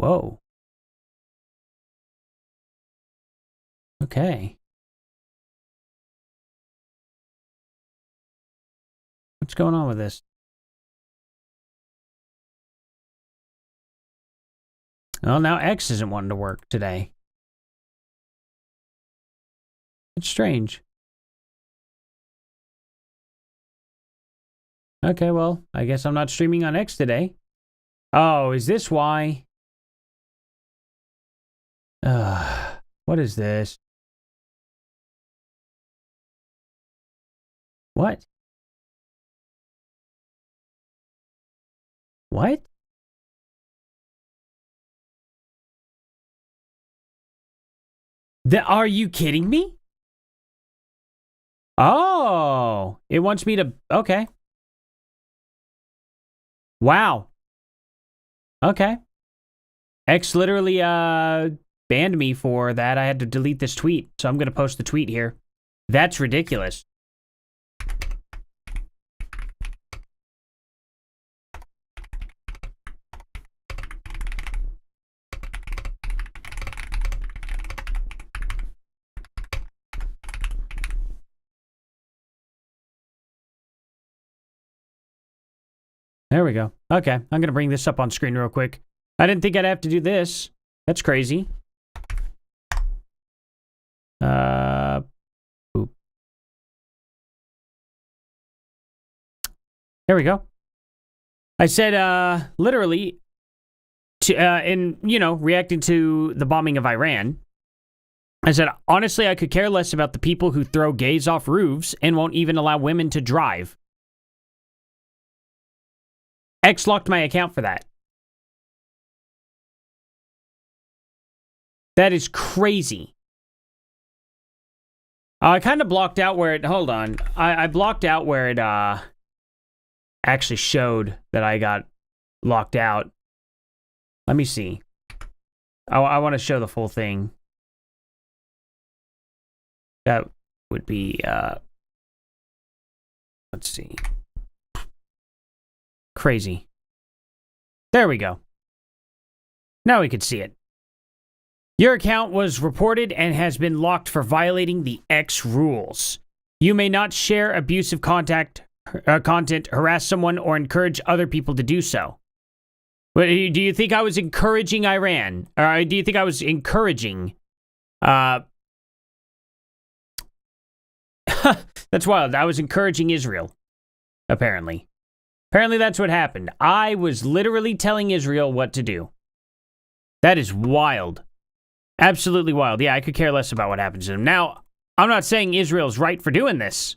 Whoa. Okay. What's going on with this? Well, now X isn't wanting to work today. It's strange. Okay, well, I guess I'm not streaming on X today. Oh, is this why? What is this? What? What? Are you kidding me? Oh, it wants me to... Okay. Wow. Okay. X literally banned me for that. I had to delete this tweet, so I'm going to post the tweet here. That's ridiculous. There we go. Okay, I'm going to bring this up on screen real quick. I didn't think I'd have to do this. That's crazy. Boop. There we go. I said, literally, reacting to the bombing of Iran, I said, honestly, I could care less about the people who throw gays off roofs and won't even allow women to drive. X locked my account for that. That is crazy. I kind of blocked out where it... Hold on. I blocked out where it actually showed that I got locked out. Let me see. I want to show the full thing. That would be... let's see. Crazy. There we go. Now we can see it. Your account was reported and has been locked for violating the X rules. You may not share abusive content, harass someone, or encourage other people to do so. But do you think I was encouraging Iran? Or do you think I was encouraging... That's wild. I was encouraging Israel, apparently. Apparently that's what happened. I was literally telling Israel what to do. That is wild. Absolutely wild. Yeah, I could care less about what happens to them. Now, I'm not saying Israel's right for doing this.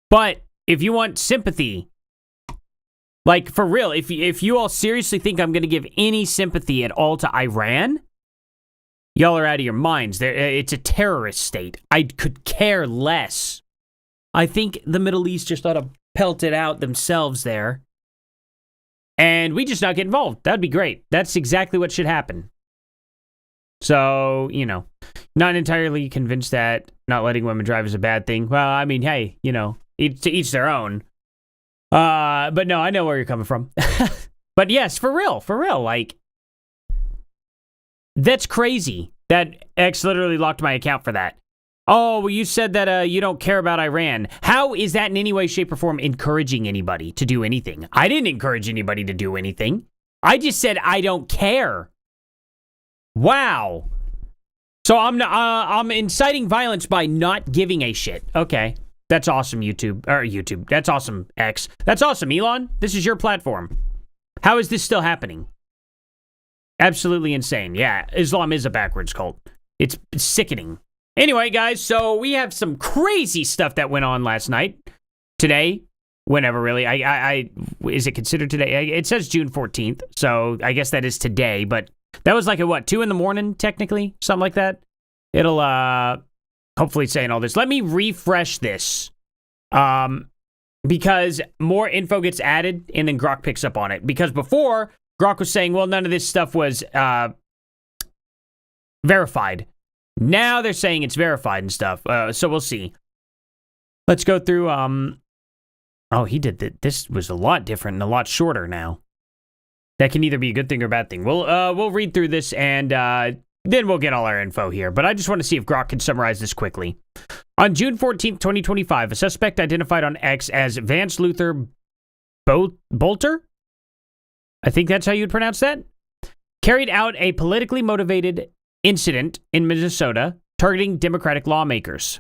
But if you want sympathy, like for real, if you all seriously think I'm going to give any sympathy at all to Iran, y'all are out of your minds. It's a terrorist state. I could care less. I think the Middle East just ought to pelt it out themselves there. And we just not get involved. That'd be great. That's exactly what should happen. So, not entirely convinced that not letting women drive is a bad thing. Well, I mean, hey, to each their own. But no, I know where you're coming from. But yes, for real, like, that's crazy that X literally locked my account for that. Oh, well, you said that you don't care about Iran. How is that in any way, shape, or form encouraging anybody to do anything? I didn't encourage anybody to do anything. I just said I don't care. Wow. So I'm inciting violence by not giving a shit. Okay. That's awesome, YouTube. That's awesome, X. That's awesome, Elon. This is your platform. How is this still happening? Absolutely insane. Yeah, Islam is a backwards cult. It's sickening. Anyway, guys, so we have some crazy stuff that went on last night. Today, whenever, really. Is it considered today? It says June 14th, so I guess that is today, but that was like at what, 2 in the morning, technically? Something like that? It'll, hopefully saying all this. Let me refresh this, because more info gets added, and then Grok picks up on it. Because before, Grok was saying, well, none of this stuff was, verified. Now they're saying it's verified and stuff, so we'll see. Let's go through, oh, he did that. This was a lot different and a lot shorter now. That can either be a good thing or a bad thing. We'll read through this and then we'll get all our info here. But I just want to see if Grok can summarize this quickly. On June 14th, 2025, a suspect identified on X as Vance Luther Bolter, I think that's how you'd pronounce that, carried out a politically motivated incident in Minnesota targeting Democratic lawmakers.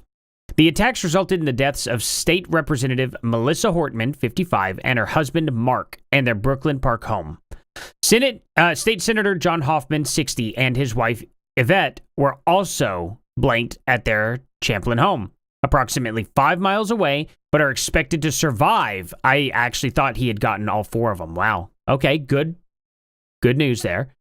The attacks resulted in the deaths of State Representative Melissa Hortman, 55, and her husband, Mark, and their Brooklyn Park home. State Senator John Hoffman, 60, and his wife, Yvette, were also blanked at their Champlin home, approximately 5 miles away, but are expected to survive. I actually thought he had gotten all 4 of them. Wow. Okay, good news there.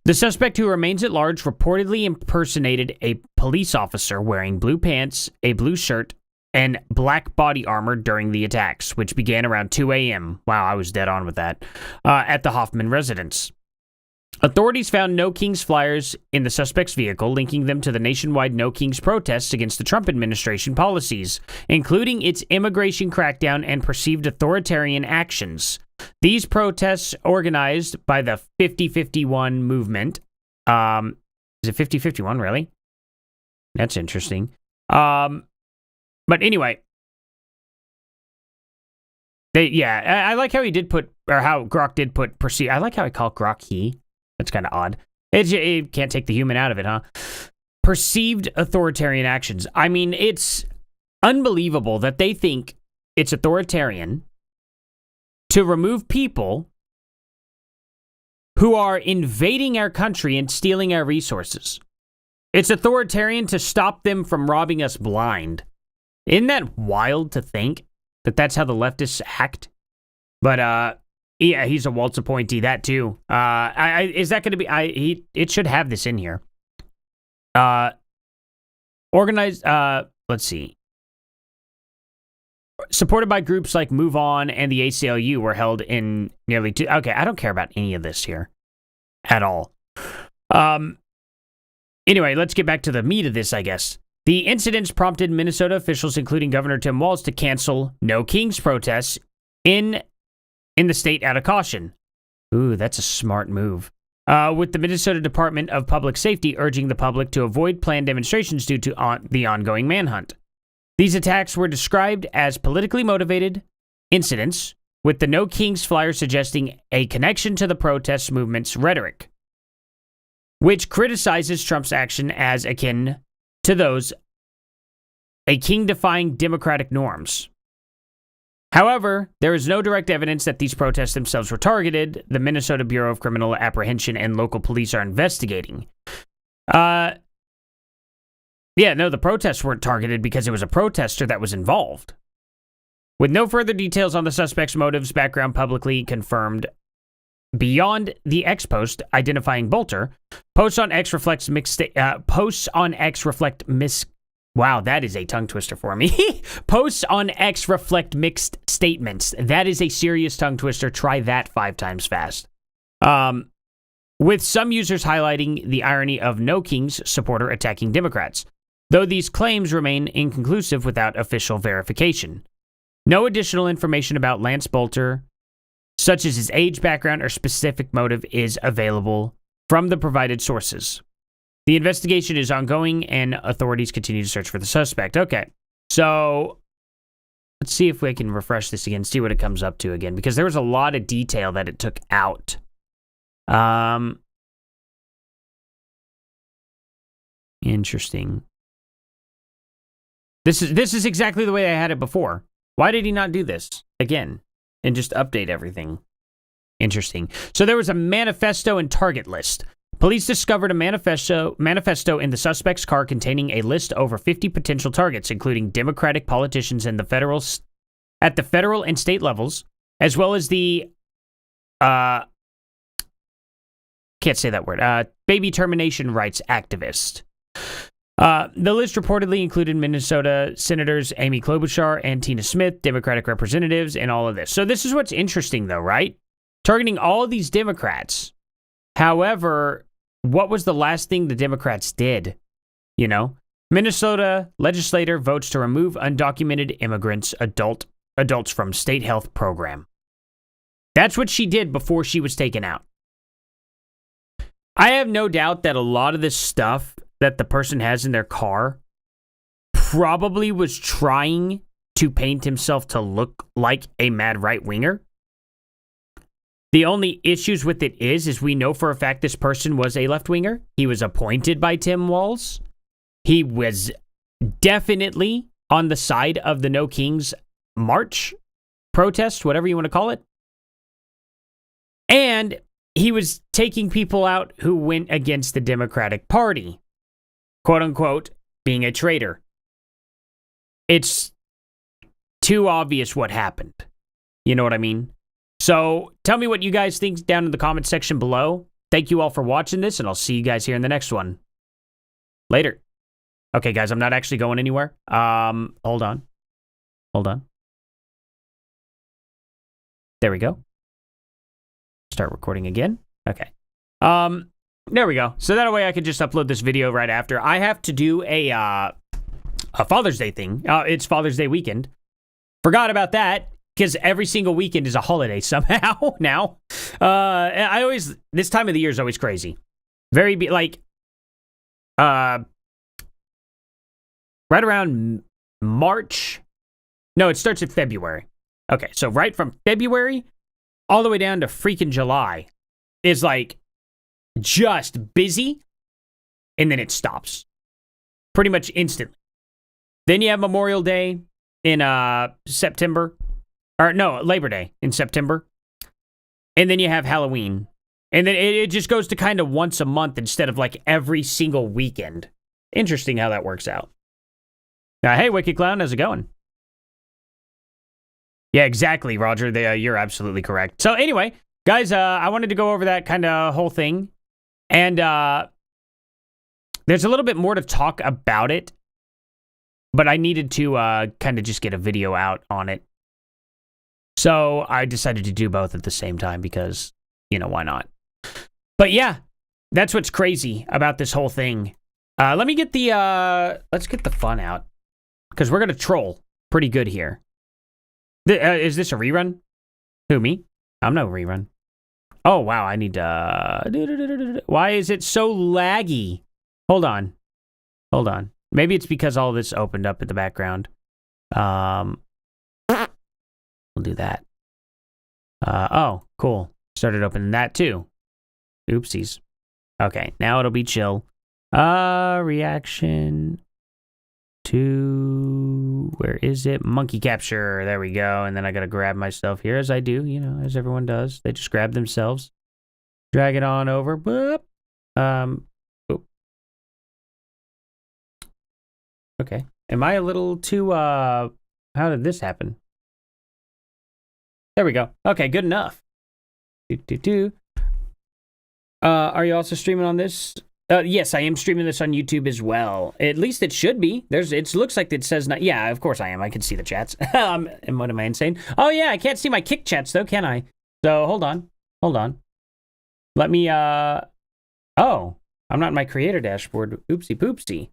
The suspect, who remains at large, reportedly impersonated a police officer wearing blue pants, a blue shirt, and black body armor during the attacks, which began around 2 a.m. Wow, I was dead on with that. At the Hoffman residence. Authorities found No Kings flyers in the suspect's vehicle, linking them to the nationwide No Kings protests against the Trump administration policies, including its immigration crackdown and perceived authoritarian actions. These protests, organized by the 5051 movement, is it 5051, really? That's interesting. But anyway, I like how he did put, or how Grok did put perceive. I like how I call Grok he. That's kind of odd. It can't take the human out of it, huh? Perceived authoritarian actions. I mean, it's unbelievable that they think it's authoritarian to remove people who are invading our country and stealing our resources. It's authoritarian to stop them from robbing us blind. Isn't that wild to think that that's how the leftists act? But, yeah, he's a Waltz appointee, that too. Is that going to be, it should have this in here. Organized, let's see. Supported by groups like Move On and the ACLU were held in nearly two. Okay, I don't care about any of this here at all. Anyway, let's get back to the meat of this, I guess. The incidents prompted Minnesota officials, including Governor Tim Walz, to cancel No Kings protests in the state out of caution. Ooh, that's a smart move. With the Minnesota Department of Public Safety urging the public to avoid planned demonstrations due to the ongoing manhunt. These attacks were described as politically motivated incidents, with the No Kings flyer suggesting a connection to the protest movement's rhetoric, which criticizes Trump's action as akin to those a king-defying democratic norms. However, there is no direct evidence that these protests themselves were targeted. The Minnesota Bureau of Criminal Apprehension and local police are investigating. The protests weren't targeted because it was a protester that was involved. With no further details on the suspect's motives, background publicly confirmed beyond the X post identifying Bolter, posts on X reflect Wow, that is a tongue twister for me. Posts on X reflect mixed statements. That is a serious tongue twister. Try that 5 times fast. With some users highlighting the irony of No Kings supporter attacking Democrats, though these claims remain inconclusive without official verification. No additional information about Lance Bolter, such as his age, background, or specific motive, is available from the provided sources. The investigation is ongoing, and authorities continue to search for the suspect. Okay, so let's see if we can refresh this again, see what it comes up to again, because there was a lot of detail that it took out. Interesting. This is exactly the way I had it before. Why did he not do this again and just update everything? Interesting. So there was a manifesto and target list. Police discovered a manifesto in the suspect's car containing a list over 50 potential targets, including Democratic politicians at the federal and state levels, as well as the can't say that word, baby termination rights activist. The list reportedly included Minnesota Senators Amy Klobuchar and Tina Smith, Democratic representatives, and all of this. So this is what's interesting, though, right? Targeting all of these Democrats. However, what was the last thing the Democrats did? You know, Minnesota legislator votes to remove undocumented immigrants, adults from state health program. That's what she did before she was taken out. I have no doubt that a lot of this stuff that the person has in their car probably was trying to paint himself to look like a mad right-winger. The only issues with it is we know for a fact this person was a left-winger. He was appointed by Tim Walz. He was definitely on the side of the No Kings march, protest, whatever you want to call it. And he was taking people out who went against the Democratic Party, quote unquote, being a traitor. It's too obvious what happened. You know what I mean? So tell me what you guys think down in the comment section below. Thank you all for watching this, and I'll see you guys here in the next one. Later. Okay, guys, I'm not actually going anywhere. Hold on. There we go. Start recording again. Okay. There we go. So that way I could just upload this video right after. I have to do a Father's Day thing. It's Father's Day weekend. Forgot about that because every single weekend is a holiday somehow now. This time of the year is always crazy. Right around March. No, it starts in February. Okay, so right from February all the way down to freaking July is like just busy, and then it stops pretty much instantly. Then you have Memorial Day in September, or no, Labor Day in September, and then you have Halloween, and then it just goes to kind of once a month instead of like every single weekend. Interesting how that works out. Hey, Wicked Clown, how's it going? Yeah, exactly, Roger. You're absolutely correct. So anyway, guys, I wanted to go over that kind of whole thing. And there's a little bit more to talk about it. But I needed to kind of just get a video out on it. So I decided to do both at the same time because, you know, why not? But yeah, that's what's crazy about this whole thing. Let's get the fun out. Because we're going to troll pretty good here. Is this a rerun? Who, me? I'm no rerun. Oh, wow. I need to... Why is it so laggy? Hold on. Maybe it's because all this opened up in the background. We'll do that. Oh, cool. Started opening that too. Oopsies. Okay, now it'll be chill. Reaction to... Where is it? Monkey capture. There we go. And then I gotta grab myself here, as I do, you know, as everyone does. They just grab themselves. Drag it on over. Boop. Oop. Okay. Am I a little too, how did this happen? There we go. Okay, good enough. Are you also streaming on this? Yes, I am streaming this on YouTube as well. At least it should be. It looks like it says not. Yeah, of course I am. I can see the chats. And what am I insane? Oh yeah, I can't see my kick chats though, can I? So hold on. Let me. Oh, I'm not in my creator dashboard. Oopsie poopsie.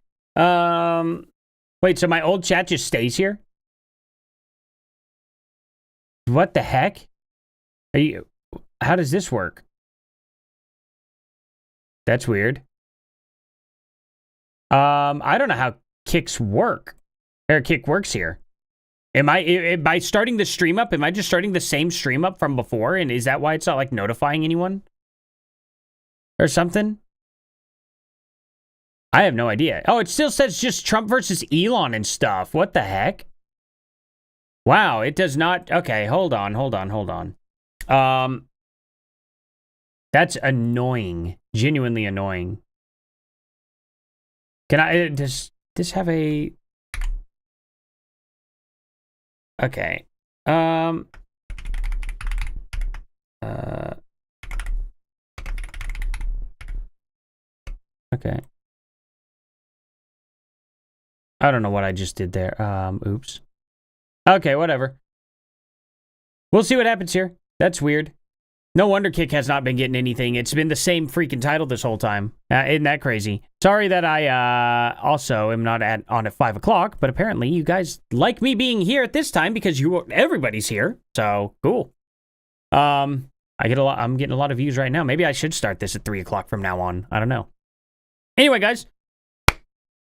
Wait. So my old chat just stays here? What the heck? How does this work? That's weird. I don't know how kicks work. Or kick works here. Am I starting the stream up? Am I just starting the same stream up from before? And is that why it's not like notifying anyone? Or something? I have no idea. Oh, it still says just Trump versus Elon and stuff. What the heck? Wow, it does not. Okay, hold on. That's annoying. Genuinely annoying. Can I, does this have a... Okay. Okay. I don't know what I just did there. Oops. Okay, whatever. We'll see what happens here. That's weird. No wonder Kick has not been getting anything. It's been the same freaking title this whole time. Isn't that crazy? Sorry that I also am not on at 5 o'clock, but apparently you guys like me being here at this time because everybody's here. So, cool. I'm getting a lot of views right now. Maybe I should start this at 3 o'clock from now on. I don't know. Anyway, guys,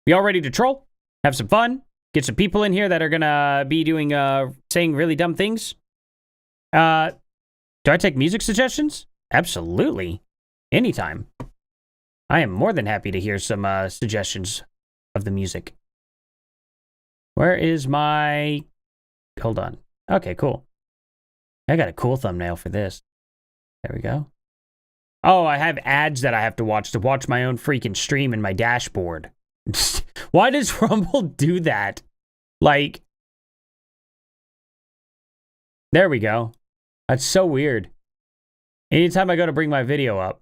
we all ready to troll? Have some fun? Get some people in here that are gonna be doing, saying really dumb things? Do I take music suggestions? Absolutely. Anytime. I am more than happy to hear some, suggestions of the music. Where is my... Hold on. Okay, cool. I got a cool thumbnail for this. There we go. Oh, I have ads that I have to watch my own freaking stream in my dashboard. Why does Rumble do that? Like, there we go. That's so weird. Anytime I go to bring my video up,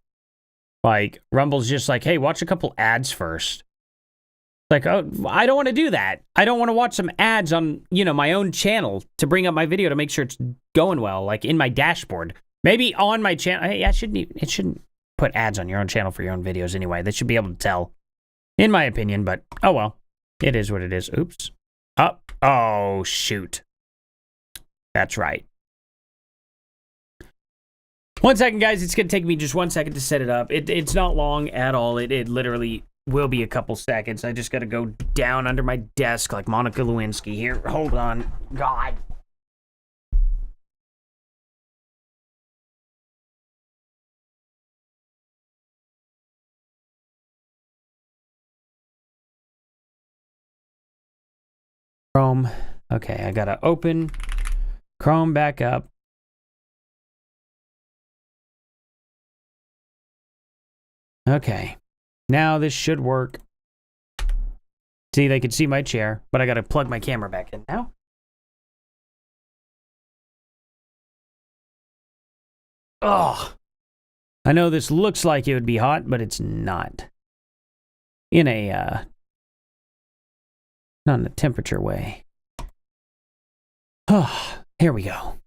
like, Rumble's just like, hey, watch a couple ads first. Like, oh, I don't want to do that. I don't want to watch some ads on, you know, my own channel to bring up my video to make sure it's going well, like in my dashboard. Maybe on my channel. Hey, it shouldn't put ads on your own channel for your own videos anyway. They should be able to tell, in my opinion, but oh well. It is what it is. Oops. Up. Oh, shoot. That's right. 1 second, guys. It's going to take me just 1 second to set it up. It's not long at all. It literally will be a couple seconds. I just got to go down under my desk like Monica Lewinsky here. Hold on. God. Chrome. Okay, I got to open Chrome back up. Okay. Now this should work. See, they can see my chair, but I gotta plug my camera back in now. Oh, I know this looks like it would be hot, but it's not. In a, not in a temperature way. Oh, here we go.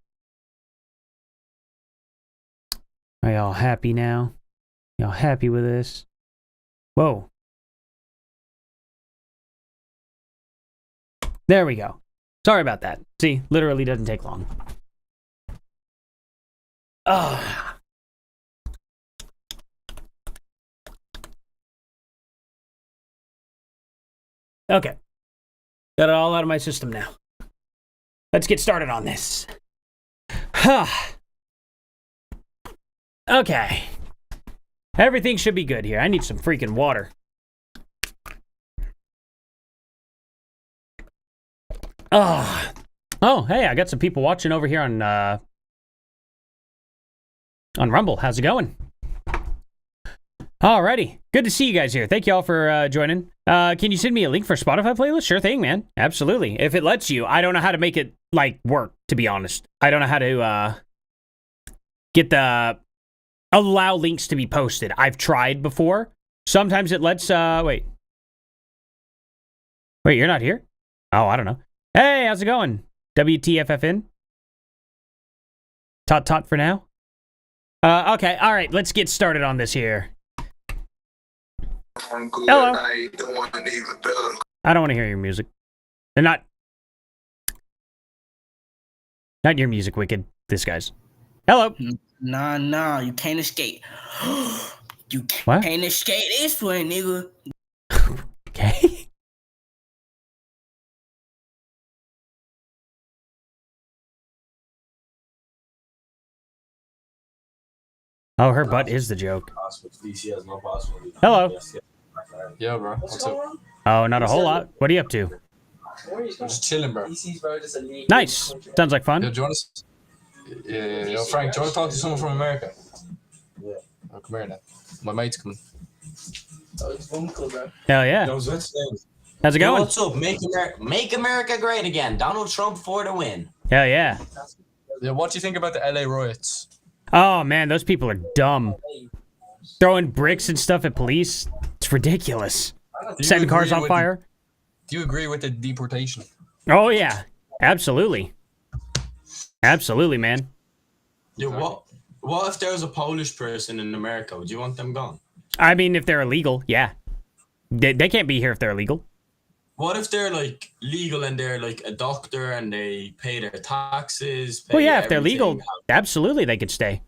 Are y'all happy now? Y'all happy with this? Whoa. There we go. Sorry about that. See, literally doesn't take long. Ugh. Okay. Got it all out of my system now. Let's get started on this. Okay. Everything should be good here. I need some freaking water. Oh, hey, I got some people watching over here on Rumble. How's it going? Alrighty. Good to see you guys here. Thank you all for joining. Can you send me a link for Spotify playlist? Sure thing, man. Absolutely. If it lets you. I don't know how to make it, like, work, to be honest. I don't know how to get the... allow links to be posted. I've tried before. Sometimes it lets, wait. Wait, you're not here? Oh, I don't know. Hey, how's it going? WTFFN? Tot for now? Okay, alright, let's get started on this here. Hello. I don't want to hear your music. They're not your music, Wicked. This guy's. Hello. Nah, you can't escape. You can't escape this one, nigga. Okay. Oh, her butt is the joke. Hello. Yeah, bro. What's up? Oh, not a whole lot. What are you up to? I'm just chilling, bro. Nice. Sounds like fun. Yo, do you want to... Yo, Frank, do you want to talk to someone from America? Yeah. Oh, come here then. My mate's coming. Oh, it's Uncle, bro. Hell yeah. How's it going? What's up? Make America great again. Donald Trump for the win. Hell yeah. Yeah, what do you think about the LA riots? Oh, man, those people are dumb. Throwing bricks and stuff at police. It's ridiculous. Setting cars on fire. Do you agree with the deportation? Oh, yeah. Absolutely. Absolutely, man. Yeah, what if there was a Polish person in America? Would you want them gone? I mean, if they're illegal, yeah. They can't be here if they're illegal. What if they're, like, legal and they're, like, a doctor and they pay their taxes? Well, yeah, if they're legal, absolutely they could stay.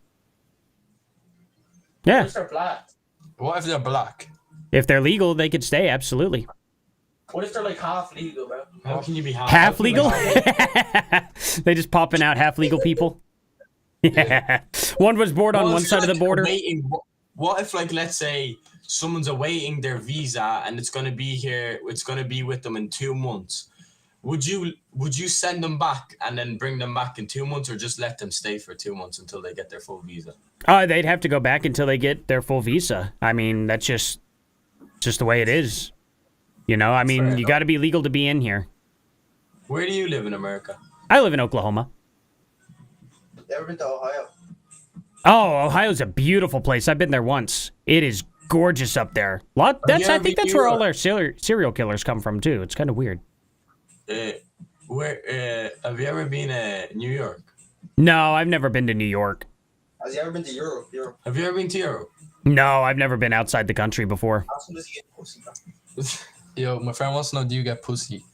Yeah. What if they're black? What if they're black? If they're legal, they could stay, absolutely. What if they're like half legal, bro? How can you be half? Half legal? They just popping out half legal people. Yeah. One was born on one side of the border. What if, like, let's say someone's awaiting their visa and it's gonna be here, it's gonna be with them in 2 months? Would you send them back and then bring them back in 2 months, or just let them stay for 2 months until they get their full visa? They'd have to go back until they get their full visa. I mean, that's just the way it is. You know, I mean, you got to be legal to be in here. Where do you live in America? I live in Oklahoma. You ever been to Ohio? Oh, Ohio's a beautiful place. I've been there once. It is gorgeous up there. I think that's where all our serial killers come from too. It's kind of weird. Where have you ever been to New York? No, I've never been to New York. Has you ever been to Europe? Have you ever been to Europe? No, I've never been outside the country before. How soon does he get pussy, bro? Yo, my friend wants to know, do you get pussy?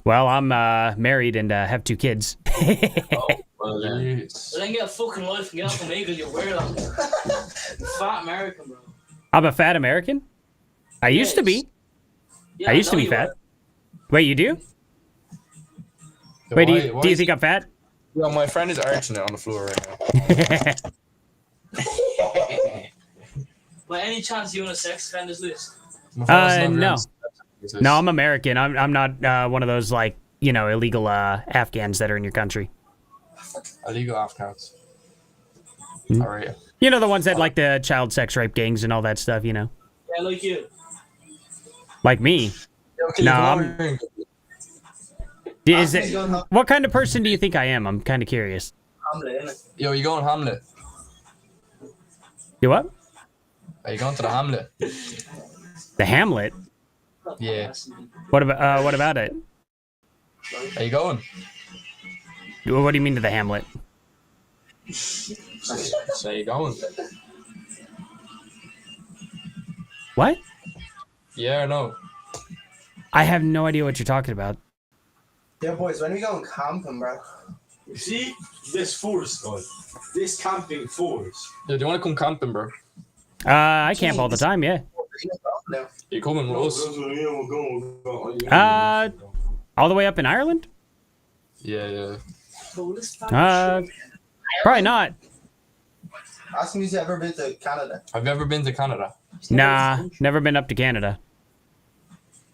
Well, I'm married and have 2 kids. Oh, well, Yes. Then get a fucking life and get off Omegle, you weirdo. You fat American, bro. I'm a fat American? I used to be. Yeah, I used to know be you fat. are. Wait, you do? Yo, Wait, why do you is think I'm fat? Yo, my friend is arching it on the floor right now. By any chance you on a sex offenders list? My friend's not no. very- No, I'm American. I'm not one of those, like, you know, illegal Afghans that are in your country. Illegal Afghans. Hmm. All right. You know, the ones that like the child sex rape gangs and all that stuff, you know? Yeah, like you. Like me. Okay, No, come I'm- on. Is it, what kind of person do you think I am? I'm kind of curious. Hamlet, innit? Yo, you going Hamlet? You what? Are you going to the Hamlet? The Hamlet? Yeah. What about it? Are you going? What do you mean to the Hamlet? so you going? What? Yeah or no? I have no idea what you're talking about. Yeah, boys, when are we going camping, bro? You see this forest, guy. This camping forest. Yo, do you want to come camping, bro? I camp all the time, yeah. You coming with us? All the way up in Ireland? Yeah. Probably not. Ask him if he's ever been to Canada. Have you ever been to Canada? Nah, never been up to Canada.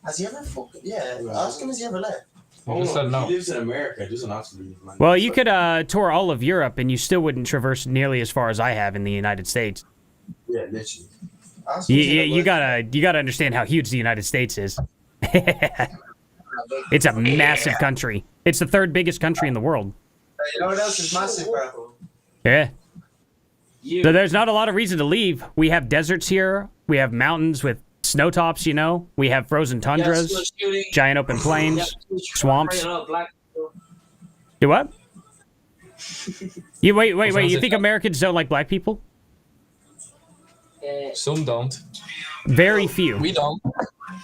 Has he ever fucking... Yeah, ask him if he ever left. You just said no. He lives in America. Doesn't have to leave, man. Well, you could tour all of Europe and you still wouldn't traverse nearly as far as I have in the United States. Yeah, literally. Ask him if he ever You gotta understand how huge the United States is. It's a massive country. It's the 3rd biggest country in the world. You know what else is massive, bro? Yeah. You. So there's not a lot of reason to leave. We have deserts here. We have mountains with snow tops, you know. We have frozen tundras, giant open plains, swamps. You what? You wait. You think Americans don't like black people? Some don't. Very few. We don't.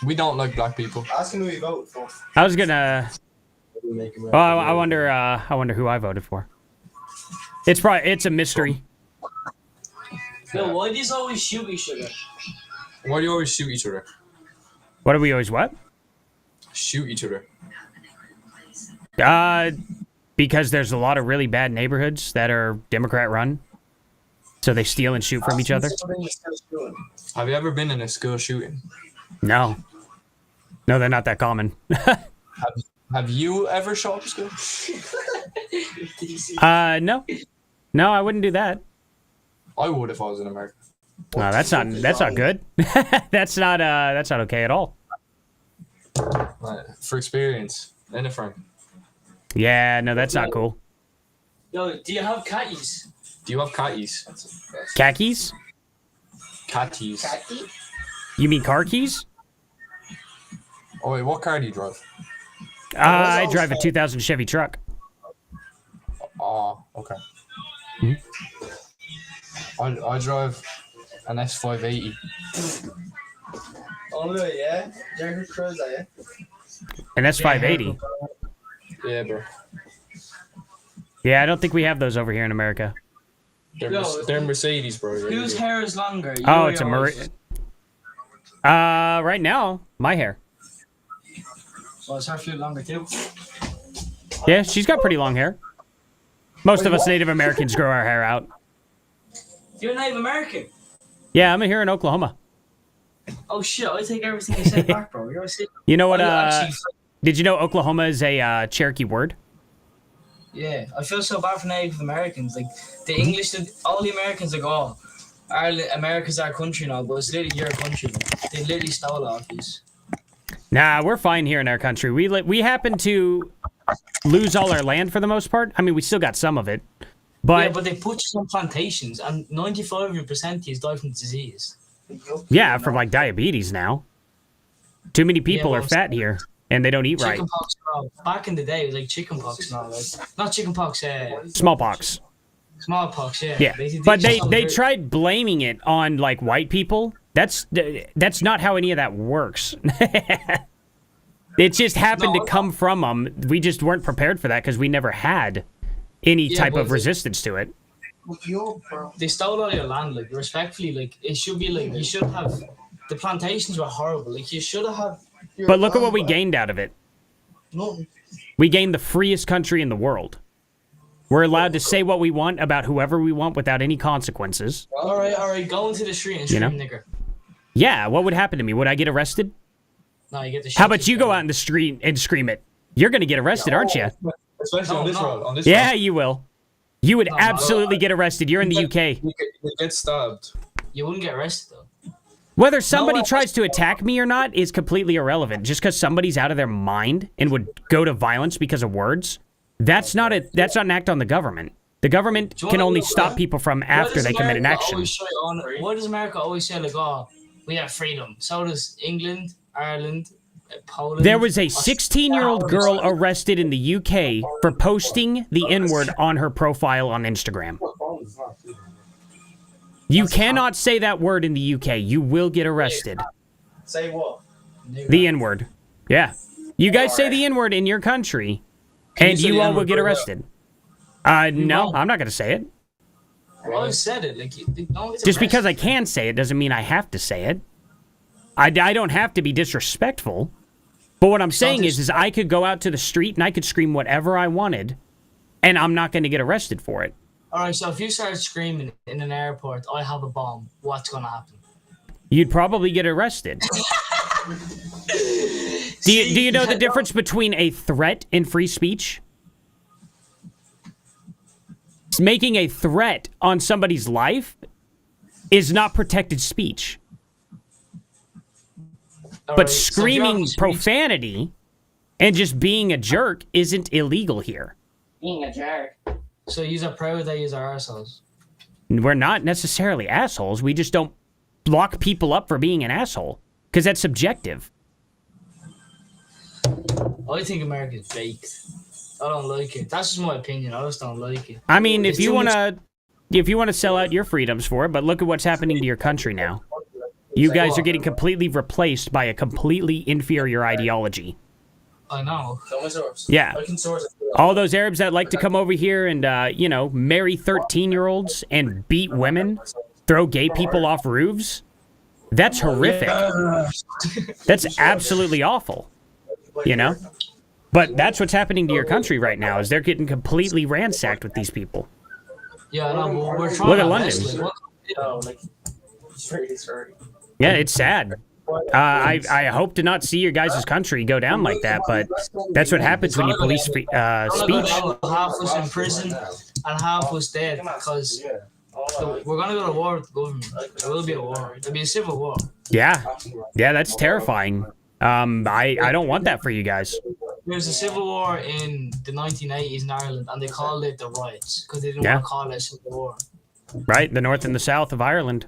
We don't like black people. Ask him who he voted for. I was gonna. Oh, I wonder who I voted for. It's a mystery. Yo, why do you always shoot each other? Why do you always shoot each other? What do we always what? Shoot each other. Because there's a lot of really bad neighborhoods that are Democrat run. So they steal and shoot from each other. Have you ever been in a school shooting? No, they're not that common. Have you ever shot up a school? No, I wouldn't do that. I would if I was in America. No, that's not good. that's not okay at all. For experience, in a Frank. Yeah, no, that's not cool. Yo, do you have catties? Do you have catties? Khakis? Catties. You mean car keys? Oh wait, what car do you drive? I drive a 2000 Chevy truck. Oh, okay. Hmm? I drive an S580. Oh, no, yeah? Jerry Cruz, yeah? And that's 580. Yeah, bro. Yeah, I don't think we have those over here in America. They're Mercedes, bro. Whose hair is longer? Oh, it's a right now, my hair. Well, is her flute longer too? Yeah, she's got pretty long hair. Most of us Native Americans grow our hair out. You're Native American? Yeah, I'm here in Oklahoma. Oh shit, I take everything you said back, bro. You're a sick. You know what, did you know Oklahoma is a Cherokee word? Yeah, I feel so bad for Native Americans. Like, the English, all the Americans are go, Ireland, America's our country now, but it's literally your country. They literally stole off these. Nah, we're fine here in our country. We happen to lose all our land for the most part. I mean, we still got some of it. But yeah, but they put you on plantations, and 95% of you die from disease. Yeah, from like diabetes now. Too many people are fat here, and they don't eat right. Chickenpox, back in the day, it was like chickenpox now. Like, not chickenpox, smallpox. Smallpox, yeah. Yeah, but they tried blaming it on like white people. That's not how any of that works. It just happened to come from them. We just weren't prepared for that because we never had any type of resistance to it. They stole all your land, like, respectfully. Like, it should be like, you should have, the plantations were horrible. Like, you should have. But look at what we gained out of it. No. We gained the freest country in the world. We're allowed to say what we want about whoever we want without any consequences. All right, go into the street and scream, nigger. Yeah, what would happen to me? Would I get arrested? No, you get the shit. How about you go out in the street and scream it? You're going to get arrested, aren't you? Especially on this road. On this yeah, road. You will. You would absolutely get arrested. You're in the UK. You get stabbed. You wouldn't get arrested, though. Whether somebody tries to attack me or not is completely irrelevant. Just because somebody's out of their mind and would go to violence because of words, that's not an act on the government. The government can only stop people from after they commit an action. Why does America always say, like, oh, we have freedom? So does England, Ireland, Poland. There was a 16-year-old girl arrested in the UK for posting the N-word on her profile on Instagram. You cannot say that word in the UK. You will get arrested. Say what? The N-word. Yeah. You guys say the N-word in your country, and you all will get arrested. No, I'm not going to say it. Well, I said it. Like, just because I can say it doesn't mean I have to say it. I don't have to be disrespectful. But what I'm saying is I could go out to the street and I could scream whatever I wanted, and I'm not going to get arrested for it. All right, so if you start screaming in an airport, I have a bomb, what's going to happen? You'd probably get arrested. Do you know the difference between a threat and free speech? Making a threat on somebody's life is not protected speech. But screaming profanity and just being a jerk isn't illegal here. Being a jerk. So you're proud that you're assholes? We're not necessarily assholes. We just don't lock people up for being an asshole. Because that's subjective. I think America's fake. I don't like it. That's just my opinion. I just don't like it. I mean, if you want to sell out your freedoms for it, but look at what's happening to your country now. You guys are getting completely replaced by a completely inferior ideology. I know. Yeah. All those Arabs that like to come over here and, marry 13-year-olds and beat women, throw gay people off roofs, that's horrific. That's absolutely awful, you know? But that's what's happening to your country right now, is they're getting completely ransacked with these people. Yeah, no, we're trying. Look at London. Yeah, it's sad. I hope to not see your guys' country go down like that, but that's what happens when you police speech. Half was in prison and half was dead because we're going to go to war with the government. There will be a war. There'll be a civil war. Yeah, that's terrifying. I don't want that for you guys. There was a civil war in the 1980s in Ireland, and they called it the riots because they didn't want to call it a civil war. Right, the north and the south of Ireland.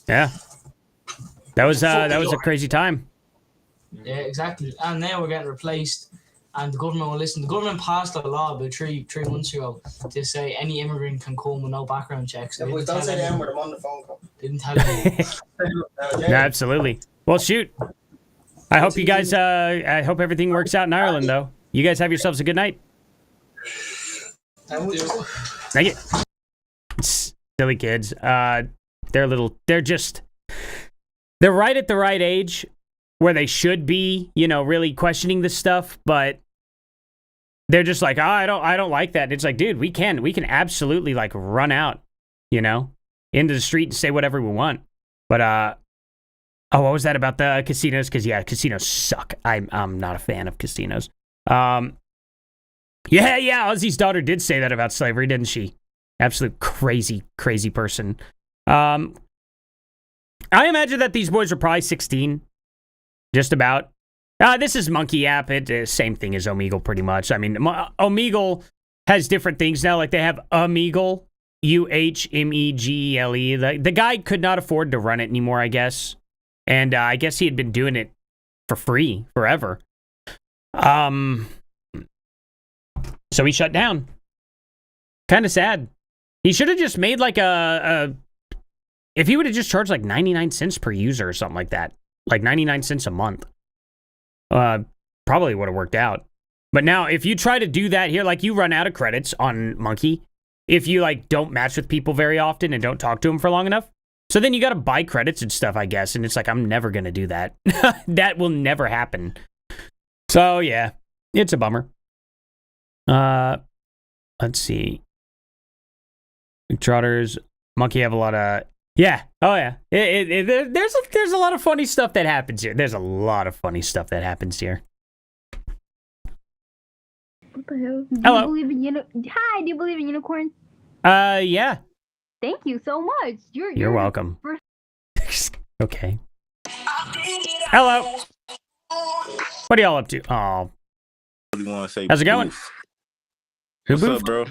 Yeah. That was a crazy time. Yeah, exactly. And now we're getting replaced, and the government will listen. The government passed a law about three months ago to say any immigrant can come with no background checks. Yeah, don't say the M-word, I'm on the phone call. Didn't tell you. Yeah, absolutely. Well, shoot. I hope you guys. I hope everything works out in Ireland, though. You guys have yourselves a good night. Thank you. Silly kids. They're right at the right age where they should be, you know, really questioning this stuff, but they're just like, oh, I don't like that. And it's like, dude, we can absolutely like run out, you know, into the street and say whatever we want. But oh, what was that about the casinos? Because yeah, casinos suck. I'm not a fan of casinos. Yeah, Ozzy's daughter did say that about slavery, didn't she? Absolute crazy person. I imagine that these boys are probably 16, just about. This is Monkey App. It's same thing as Omegle, pretty much. I mean, Omegle has different things now. Like they have Omegle, Uhmegle. The guy could not afford to run it anymore, I guess. And I guess he had been doing it for free forever. So he shut down. Kind of sad. He should have just made like if he would have just charged like 99 cents per user or something like that, like 99 cents a month, probably would have worked out. But now if you try to do that here, like you run out of credits on Monkey if you like don't match with people very often and don't talk to them for long enough. So then you got to buy credits and stuff, I guess. And it's like, I'm never going to do that. That will never happen. So yeah, it's a bummer. Let's see. Trotters, Monkey have a lot of, yeah. Oh yeah. There's a lot of funny stuff that happens here. There's a lot of funny stuff that happens here. What the hell? Hello. Do you believe in Hi, do you believe in unicorns? Yeah. Thank you so much. You're welcome. Okay. Hello. What are y'all up to? Oh. What do you want to say? How's it going? What's up, bro?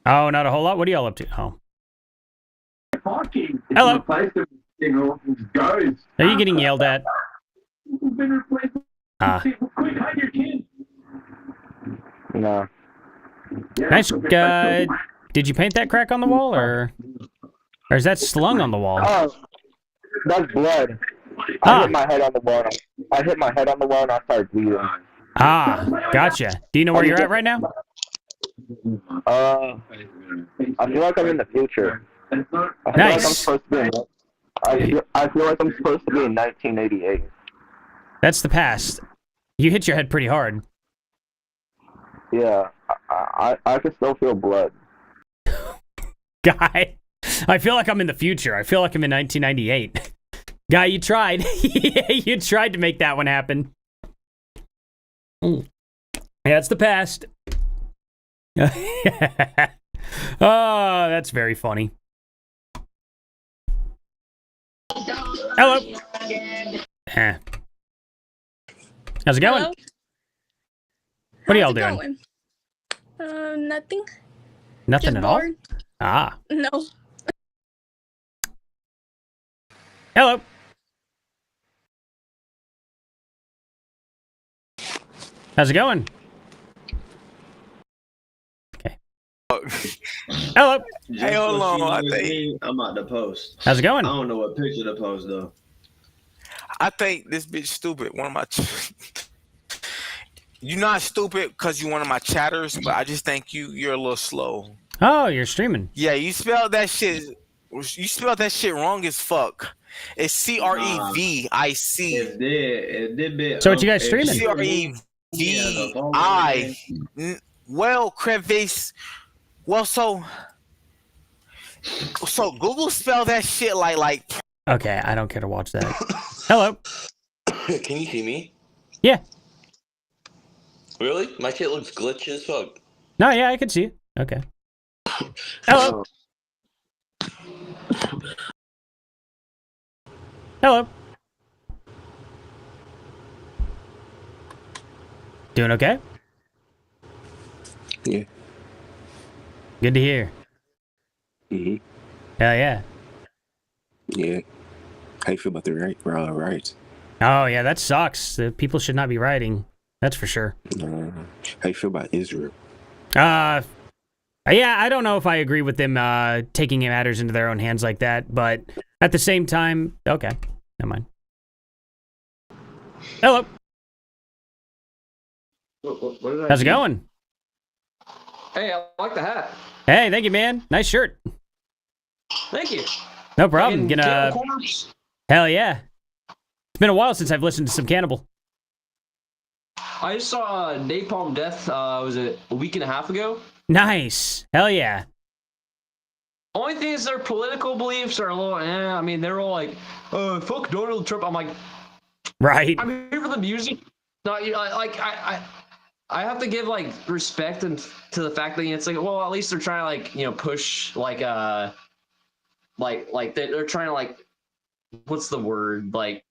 Oh, not a whole lot. What are y'all up to? Oh. Hello. Are you getting yelled at? No. Nice. Did you paint that crack on the wall, or is that slung on the wall? Oh, that's blood. I hit my head on the wall. I hit my head on the wall and I started bleeding. Gotcha. Do you know where you're at right now? I feel like I'm in the future. Nice. I feel like I'm supposed to be in 1988. That's the past. You hit your head pretty hard. Yeah, I can still feel blood. Guy, I feel like I'm in the future. I feel like I'm in 1998. Guy, you tried. You tried to make that one happen. Yeah, it's the past. Oh, that's very funny. Hello. How's it going? Hello? What are y'all How's it doing? going? Nothing. Nothing Just at all? bored. No. Hello. How's it going? Okay. Hello. Hey, hold on. I'm at the post. How's it going? I don't know what picture to post though. I think this bitch stupid. One of my. You're not stupid because you're one of my chatters, but I just think you're a little slow. Oh, you're streaming. Yeah, you spelled that shit. You spelled that shit wrong as fuck. It's CREVIC. It did. So what you guys streaming? CREVI. Well, crevice. Well, so Google spelled that shit like. Okay, I don't care to watch that. Hello. Can you see me? Yeah. Really? My shit looks glitchy as fuck. No, yeah, I can see it. Okay. Hello. Hello. Doing okay? Yeah. Good to hear. Mhm. Hell yeah. Yeah. How you feel about the riots? Oh yeah, that sucks. The people should not be rioting. That's for sure. How you feel about Israel? Yeah, I don't know if I agree with them taking matters into their own hands like that, but at the same time, okay, never mind. Hello. How's it going? Hey, I like the hat. Hey, thank you, man. Nice shirt. Thank you. No problem. Fucking Gonna. Cannibal Corpse. Hell yeah. It's been a while since I've listened to some Cannibal. I just saw Napalm Death, was it a week and a half ago? Nice. Hell yeah. Only thing is their political beliefs are a little, I mean, they're all like, fuck Donald Trump. I'm like, right. I'm here for the music. No, you know, like, I have to give, like, respect and to the fact that, you know, it's like, well, at least they're trying to, like, you know, push, like they're trying to, like, what's the word? Like,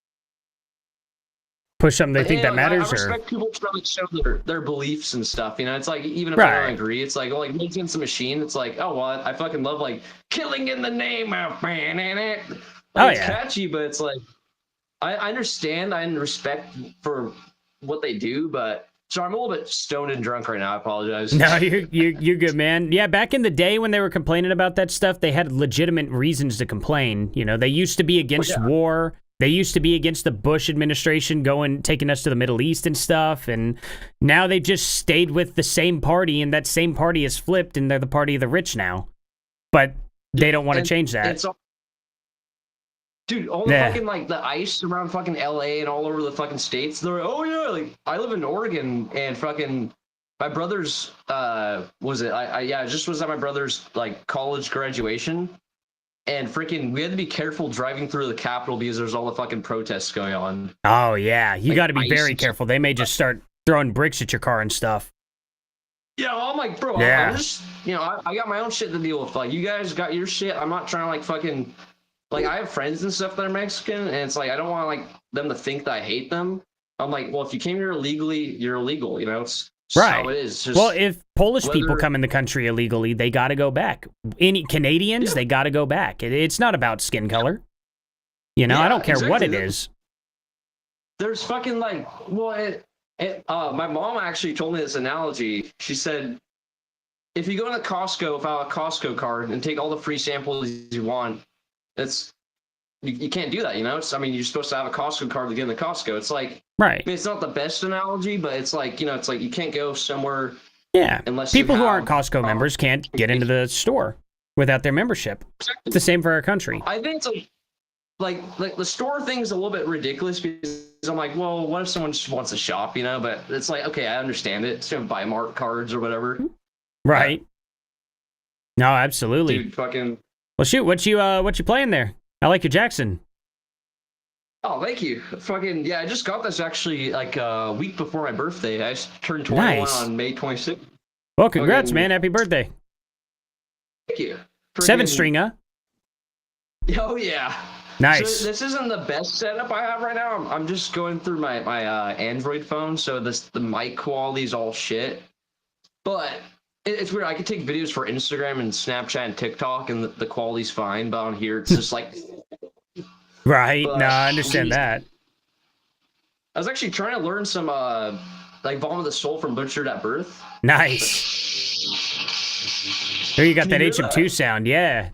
push something they think hey, that like, matters, I respect people trying to show their beliefs and stuff. You know, it's like even if I don't agree, it's like, well, like Rage Against the Machine. It's like, oh well, I fucking love like killing in the name of man in it. Like, it's catchy, but it's like I understand, I respect for what they do, but so I'm a little bit stoned and drunk right now. I apologize. No, you're good, man. Yeah, back in the day when they were complaining about that stuff, they had legitimate reasons to complain. You know, they used to be against war. They used to be against the Bush administration taking us to the Middle East and stuff, and now they've just stayed with the same party, and that same party has flipped, and they're the party of the rich now. But they don't want to change that. Dude, all the fucking, like, the ice around fucking LA and all over the fucking states, they're like, oh yeah, like, I live in Oregon, and fucking, my brother's, I just was at my brother's, like, college graduation. And freaking, we had to be careful driving through the Capitol because there's all the fucking protests going on. Oh, yeah. You Like, got to be very careful. They may just start throwing bricks at your car and stuff. Yeah, I'm like, bro, Yeah. I'm just, you know, I got my own shit to deal with. Like, you guys got your shit. I'm not trying to, like, fucking, like, I have friends and stuff that are Mexican, and it's like, I don't want, like, them to think that I hate them. I'm like, well, if you came here illegally, you're illegal, you know? It's Right. how it is. Well, if Polish people come in the country illegally, they got to go back. Any Canadians, they got to go back. It's not about skin color. You know, I don't care what it is. There's fucking, like, well, my mom actually told me this analogy. She said, if you go to Costco, file a Costco card, and take all the free samples you want, you can't do that, you know? I mean, you're supposed to have a Costco card to get in the Costco. It's like, right. I mean, it's not the best analogy, but it's like, you know, it's like you can't go somewhere. Yeah. Unless people who aren't Costco members can't get into the store without their membership. It's the same for our country. I think it's like the store thing is a little bit ridiculous because I'm like, well, what if someone just wants to shop, you know? But it's like, okay, I understand it. It's gonna buy Mart cards or whatever. Right. No, absolutely. Dude, fucking. Well, shoot, what you playing there? I like your Jackson. Oh, thank you. Fucking, yeah, I just got this actually like a week before my birthday. I just turned 21 on May 26th. Well, congrats, man. Happy birthday. Thank you. 7-string, huh? Oh, yeah. Nice. So this isn't the best setup I have right now. I'm just going through my Android phone, so the mic quality is all shit. But it's weird. I could take videos for Instagram and Snapchat and TikTok, and the quality's fine. But on here, it's just like... Right. No, I understand that. I was actually trying to learn some, like, Vomit the Soul from Butchered at Birth. Nice. There you got that HM2 sound, yeah.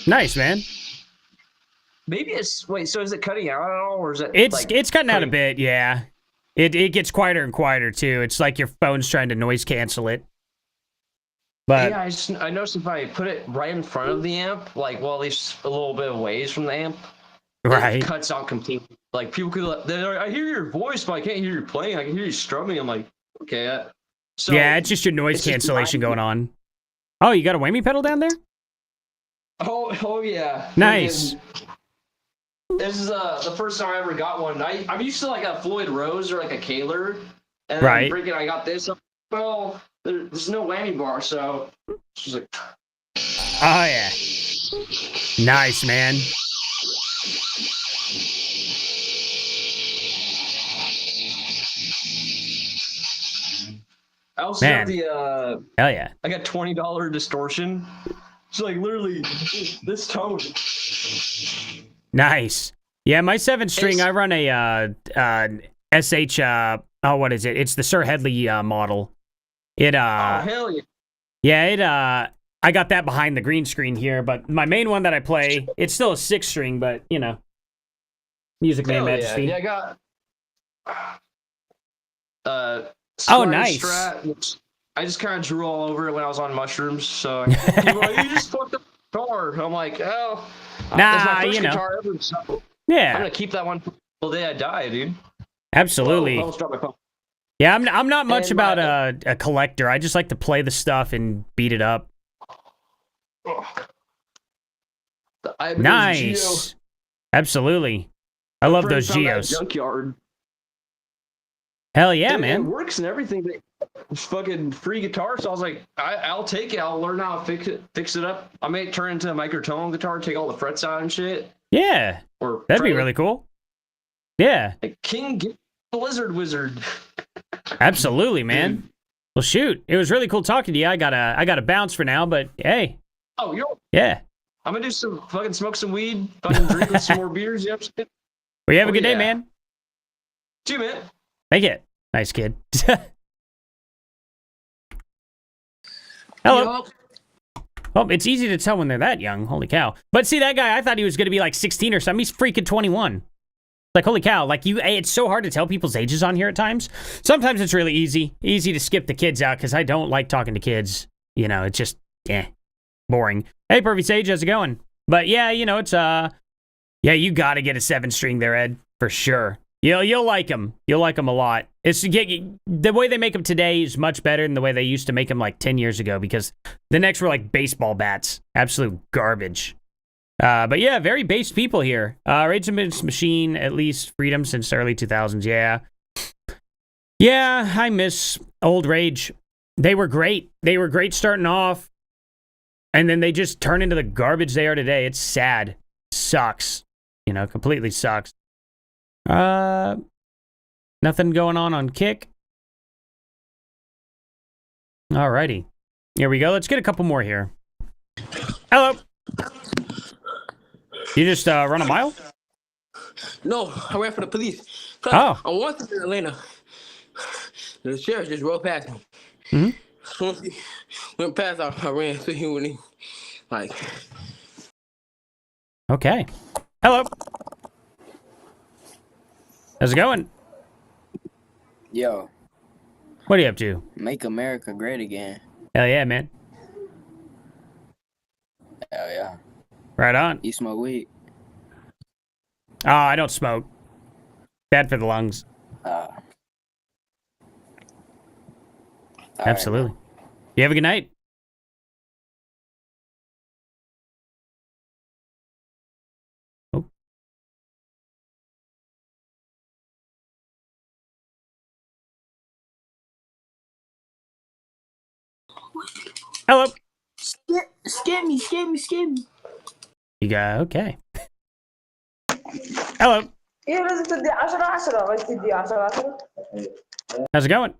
Nice, man. Maybe it's so is it cutting out at all, or is it? It's cutting out a bit, yeah. It gets quieter and quieter too. It's like your phone's trying to noise cancel it. But yeah, I noticed if I put it right in front of the amp, like at least a little bit of ways from the amp, right, it cuts out completely. Like people could, I hear your voice, but I can't hear you playing. I can hear you strumming. I'm like, okay. So yeah, it's just your noise cancellation going on. Oh, you got a whammy pedal down there? Oh yeah. Nice. This is the first time I ever got one. I'm used to like a Floyd Rose or like a Kaler, and right. Freaking, I got this. Well, there's no whammy bar, so she's like, oh yeah, nice, man. I also got the hell yeah. I got $20 distortion. It's like literally this tone. Nice. Yeah, my 7-string, I run a SH, what is it? It's the Sir Headley model. It, oh, hell yeah. Yeah, I got that behind the green screen here, but my main one that I play, it's still a 6-string, but you know, Music Man Hell Majesty. Yeah, I got Oh, Squire nice. Strat, which I just kind of drew all over it when I was on mushrooms. So people are like, you just fucked up the guitar. I'm like, oh, it's my first guitar ever. So Yeah, I'm gonna keep that one till the day I die, dude. absolutely. Whoa, I almost dropped my phone. Yeah, I'm not much And about a collector. I just like to play the stuff and beat it up. The Ibanez Nice. Geo. Absolutely. I love Friend those found that Geos. Junkyard. Hell yeah, It man. works and everything. It's fucking free guitar, so I was like, I'll take it. I'll learn how to fix it up. I may turn it into a microtone guitar, take all the frets out and shit. Yeah, Or that'd be really cool. Yeah, like King Blizzard Wizard. absolutely, man. Well, shoot, it was really cool talking to you. I gotta bounce for now, but hey, Oh, yeah. I'm gonna do some fucking smoke some weed, fucking drink with some more beers. Yep. Well, you have a good day, yeah. man. See you, man. Thank you. Nice kid. Hello. Oh, it's easy to tell when they're that young. Holy cow. But see, that guy, I thought he was going to be like 16 or something. He's freaking 21. Like, holy cow. Like, it's so hard to tell people's ages on here at times. Sometimes it's really easy to skip the kids out because I don't like talking to kids. You know, it's just, boring. Hey, Pervy Sage, how's it going? But yeah, you know, it's, yeah, you got to get a 7-string there, Ed, for sure. You'll like them. You'll like them a lot. The way they make them today is much better than the way they used to make them like 10 years ago because the next were like baseball bats. Absolute garbage. But yeah, very based people here. Rage Against the Machine, at least Freedom since the early 2000s. Yeah. Yeah, I miss old Rage. They were great. They were great starting off. And then they just turn into the garbage they are today. It's sad. Sucks. You know, completely sucks. Nothing going on Kick. Alrighty. Here we go. Let's get a couple more here. Hello. You just run a mile? No, I ran for the police. Oh. I wanted in Atlanta. The sheriff just rode past me. Mm-hmm. As soon as he went past, I ran to him when he, like... Okay. Hello. How's it going? Yo. What are you up to? Make America great again. Hell yeah, man. Hell yeah. Right on. You smoke weed? Oh, I don't smoke. Bad for the lungs. Absolutely. Right. You have a good night. Oh. Hello. Scare me. You got okay. Hello. How's it going?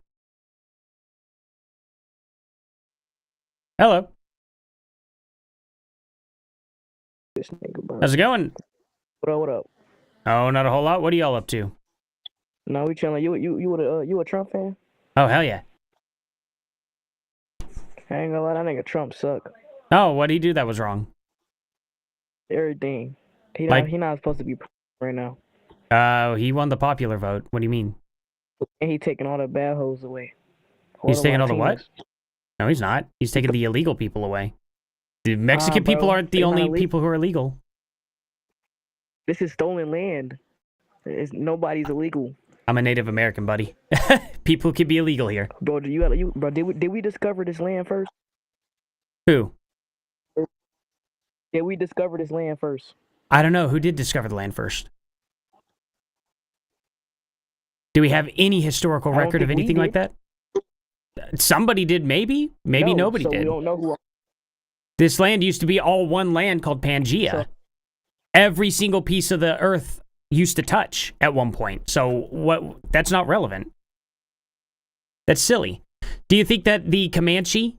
Hello. How's it going? What up? Oh, not a whole lot. What are y'all up to? No, we chilling. You a Trump fan? Oh, hell yeah. I ain't gonna lie, that nigga Trump suck. Oh, what'd he do that was wrong? Everything. He Like- not supposed to be right now. He won the popular vote. What do you mean? And he taking all the bad hoes away. He's taking all the what? Latinos. No, he's not. He's taking the illegal people away. The Mexican bro, people aren't the they're not only illegal. people who are illegal. This is stolen land. Nobody's illegal. I'm a Native American, buddy. People could be illegal here. Bro, did we discover this land first? Who? Did we discover this land first? I don't know. Who did discover the land first? Do we have any historical I don't record of think we anything like did. that? Somebody did, maybe. Maybe No, nobody so did. We don't know who. This land used to be all one land called Pangea. So- Every single piece of the earth used to touch at one point. So what? That's not relevant. That's silly. Do you think that the Comanche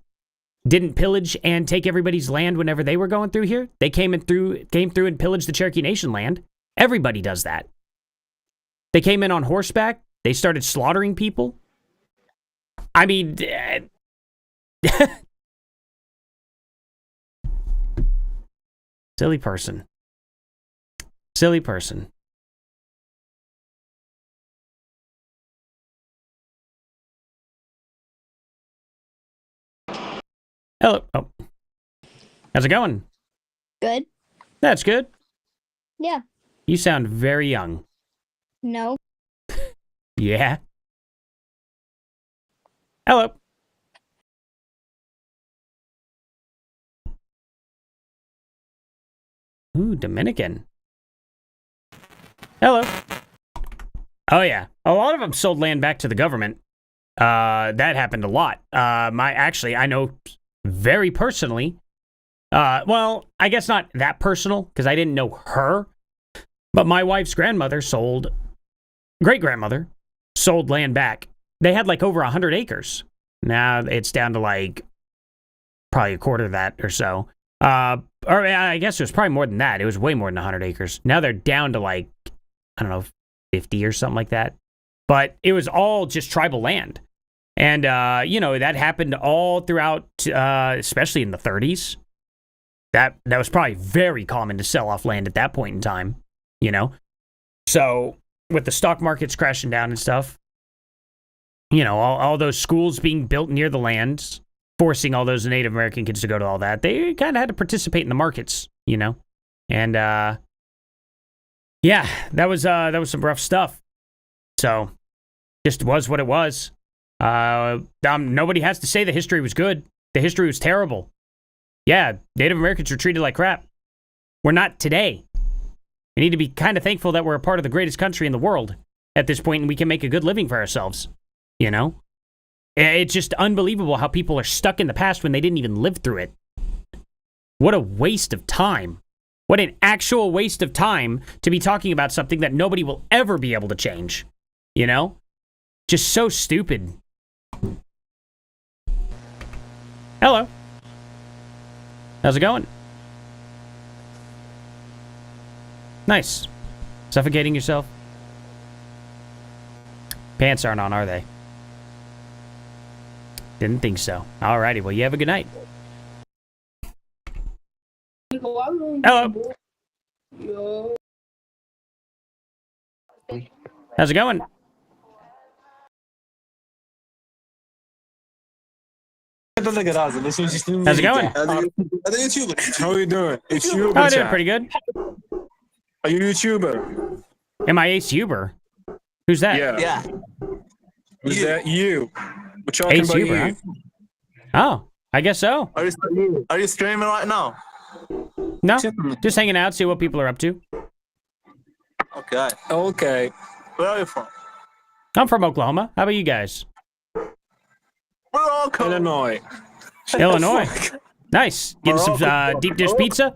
didn't pillage and take everybody's land whenever they were going through here? They came through and pillaged the Cherokee Nation land. Everybody does that. They came in on horseback. They started slaughtering people. I mean, Silly person. Silly person. Hello. Oh. How's it going? Good. That's good. Yeah. You sound very young. No. Yeah. Hello. Ooh, Dominican. Hello. Oh, yeah. A lot of them sold land back to the government. That happened a lot. I know very personally. Well, I guess not that personal, because I didn't know her. But my wife's great-grandmother sold land back. They had like over 100 acres. Now it's down to like probably a quarter of that or so. Or I guess it was probably more than that. It was way more than 100 acres. Now they're down to like, I don't know, 50 or something like that. But it was all just tribal land. And, that happened all throughout, especially in the 30s. That was probably very common to sell off land at that point in time, So with the stock markets crashing down and stuff, all those schools being built near the lands, forcing all those Native American kids to go to all that, they kind of had to participate in the markets, And, yeah, that was some rough stuff. So, just was what it was. Nobody has to say the history was good. The history was terrible. Yeah, Native Americans were treated like crap. We're not today. We need to be kind of thankful that we're a part of the greatest country in the world at this point, and we can make a good living for ourselves. It's just unbelievable how people are stuck in the past when they didn't even live through it. What a waste of time. What an actual waste of time to be talking about something that nobody will ever be able to change. Just so stupid. Hello. How's it going? Nice. Suffocating yourself? Pants aren't on, are they? Didn't think so. Alrighty, well, you have a good night. Hello. How's it going? How's it going? How are you doing? It's you. Oh, doing pretty good. Are you a YouTuber? Am I Ace Huber? Who's that? Yeah. Who's that? You. We're talking Ace about Huber, you. huh? Oh, I guess so. Are you streaming right now? No, just hanging out, see what people are up to. Okay. Okay. Where are you from? I'm from Oklahoma. How about you guys? We're all cool. Illinois. Illinois. Nice. Getting some deep dish pizza?